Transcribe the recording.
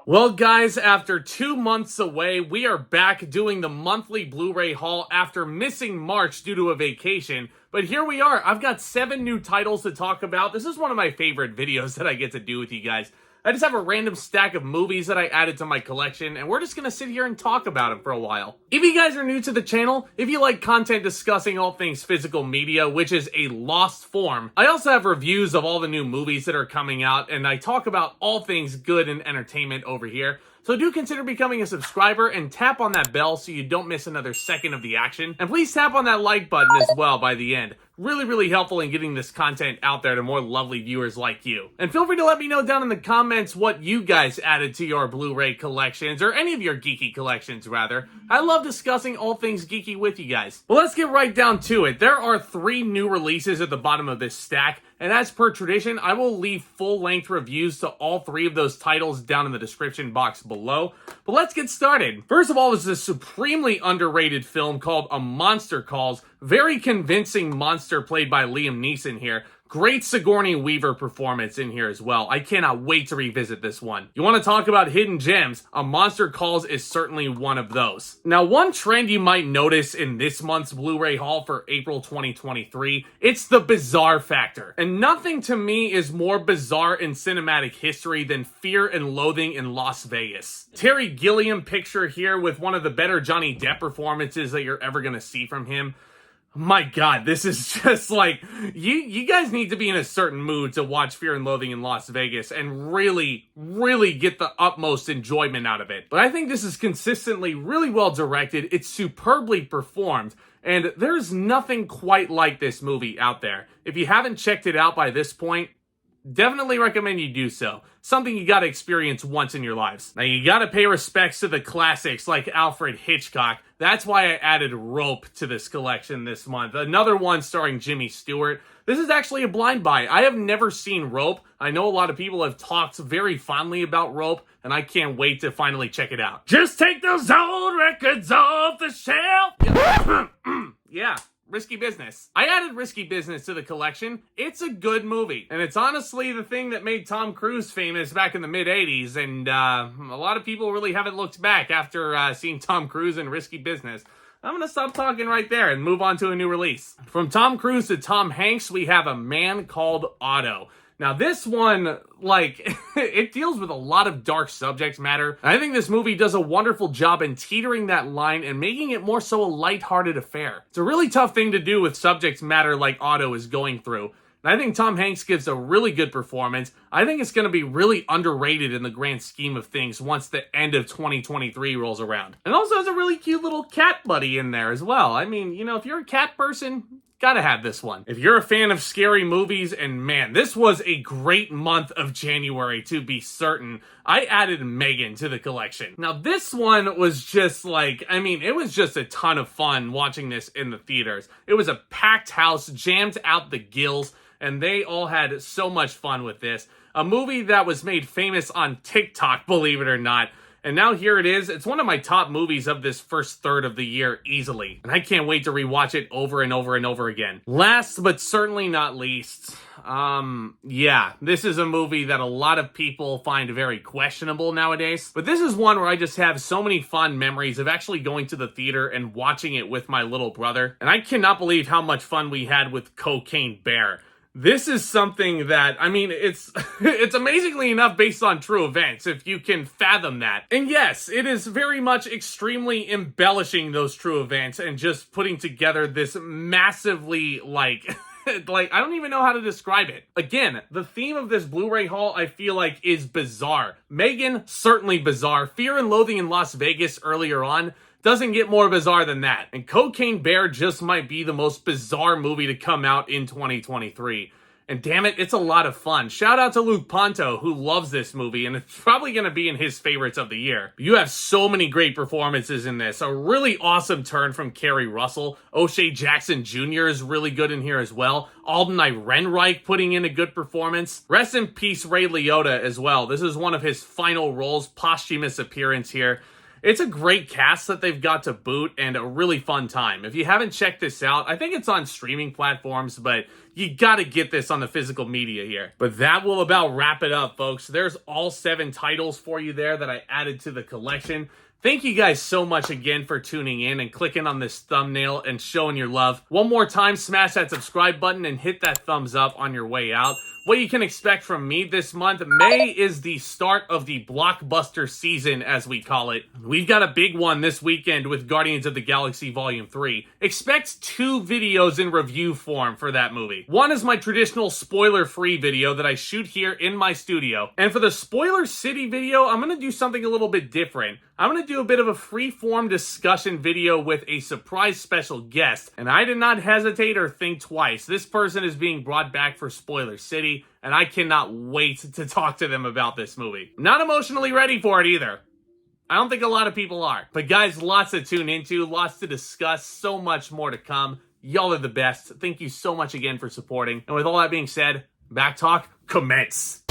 Well, guys, after 2 months away, we are back doing the monthly Blu-ray haul after missing March due to a vacation. But here we are. I've got 7 new titles to talk about. This is one of my favorite videos that I get to do with you guys. I just have a random stack of movies that I added to my collection, and we're just gonna sit here and talk about them for a while. If you guys are new to the channel, if you like content discussing all things physical media, which is a lost form, I also have reviews of all the new movies that are coming out, and I talk about all things good and entertainment over here. So do consider becoming a subscriber and tap on that bell so you don't miss another second of the action. And please tap on that like button as well by the end. Really helpful in getting this content out there to more lovely viewers like you. And feel free to let me know down in the comments what you guys added to your Blu-ray collections, or any of your geeky collections rather. I love discussing all things geeky with you guys. Well, let's get right down to it. There are 3 new releases at the bottom of this stack, and as per tradition, I will leave full-length reviews to all 3 of those titles down in the description box below. But let's get started. First of all, this is a supremely underrated film called A Monster Calls. Very convincing monster played by Liam Neeson here. Great Sigourney Weaver performance in here as well. I cannot wait to revisit this one. You want to talk about hidden gems? A Monster Calls is certainly one of those. Now, one trend you might notice in this month's Blu-ray haul for April 2023, it's the bizarre factor. And nothing to me is more bizarre in cinematic history than Fear and Loathing in Las Vegas. Terry Gilliam picture here with one of the better Johnny Depp performances that you're ever gonna see from him. My God, this is just like, you guys need to be in a certain mood to watch Fear and Loathing in Las Vegas and really get the utmost enjoyment out of it. But I think this is consistently really well directed, it's superbly performed, and there's nothing quite like this movie out there. If you haven't checked it out by this point, definitely recommend you do so. Something you gotta experience once in your lives. Now, you gotta pay respects to the classics like Alfred Hitchcock. That's why I added Rope to this collection this month. Another one starring Jimmy Stewart. This is actually a blind buy. I have never seen Rope. I know a lot of people have talked very fondly about Rope, and I can't wait to finally check it out. Just take those old records off the shelf. Yeah. Risky Business. I added Risky Business to the collection. It's a good movie, and it's honestly the thing that made Tom Cruise famous back in the mid-'80s, and a lot of people really haven't looked back after seeing Tom Cruise in Risky Business. I'm gonna stop talking right there and move on to a new release. From Tom Cruise to Tom Hanks, we have A Man Called Otto. Now, this one, like, it deals with a lot of dark subject matter. I think this movie does a wonderful job in teetering that line and making it more so a lighthearted affair. It's a really tough thing to do with subject matter like Otto is going through. And I think Tom Hanks gives a really good performance. I think it's going to be really underrated in the grand scheme of things once the end of 2023 rolls around. And also has a really cute little cat buddy in there as well. I mean, you know, if you're a cat person, gotta have this one. If you're a fan of scary movies, and man, this was a great month of January to be certain, I added Megan to the collection. Now, this one was just like, I mean, it was just a ton of fun watching this in the theaters. It was a packed house, jammed out the gills, and they all had so much fun with this. A movie that was made famous on TikTok, believe it or not. And now here it is. It's one of my top movies of this first third of the year easily. And I can't wait to rewatch it over and over and over again. Last but certainly not least, yeah, this is a movie that a lot of people find very questionable nowadays. But this is one where I just have so many fond memories of actually going to the theater and watching it with my little brother. And I cannot believe how much fun we had with Cocaine Bear. This is something that, I mean, it's amazingly enough based on true events, if you can fathom that. And yes, it is very much extremely embellishing those true events and just putting together this massively, like, I don't even know how to describe it. Again, the theme of this Blu-ray haul, I feel like, is bizarre. Megan, certainly bizarre. Fear and Loathing in Las Vegas earlier on doesn't get more bizarre than that. And Cocaine Bear just might be the most bizarre movie to come out in 2023. And damn it, it's a lot of fun. Shout out to Luke Ponto, who loves this movie, and it's probably going to be in his favorites of the year. You have so many great performances in this. A really awesome turn from Kerry Russell. O'Shea Jackson Jr. is really good in here as well. Alden Ehrenreich putting in a good performance. Rest in peace, Ray Liotta as well. This is one of his final roles, posthumous appearance here. It's a great cast that they've got to boot and a really fun time. If you haven't checked this out, I think it's on streaming platforms, but you gotta get this on the physical media here. But that will about wrap it up, folks. There's all 7 titles for you there that I added to the collection. Thank you guys so much again for tuning in and clicking on this thumbnail and showing your love. One more time, smash that subscribe button and hit that thumbs up on your way out. What you can expect from me this month, May is the start of the blockbuster season, as we call it. We've got a big one this weekend with Guardians of the Galaxy Volume 3. Expect 2 videos in review form for that movie. One is my traditional spoiler-free video that I shoot here in my studio. And for the Spoiler City video, I'm going to do something a little bit different. I'm going to do a bit of a free-form discussion video with a surprise special guest. And I did not hesitate or think twice. This person is being brought back for Spoiler City, and I cannot wait to talk to them about this movie. Not emotionally ready for it either. I don't think a lot of people are. But guys, lots to tune into, lots to discuss, so much more to come. Y'all are the best. Thank you so much again for supporting. And with all that being said, Back Talk, commence.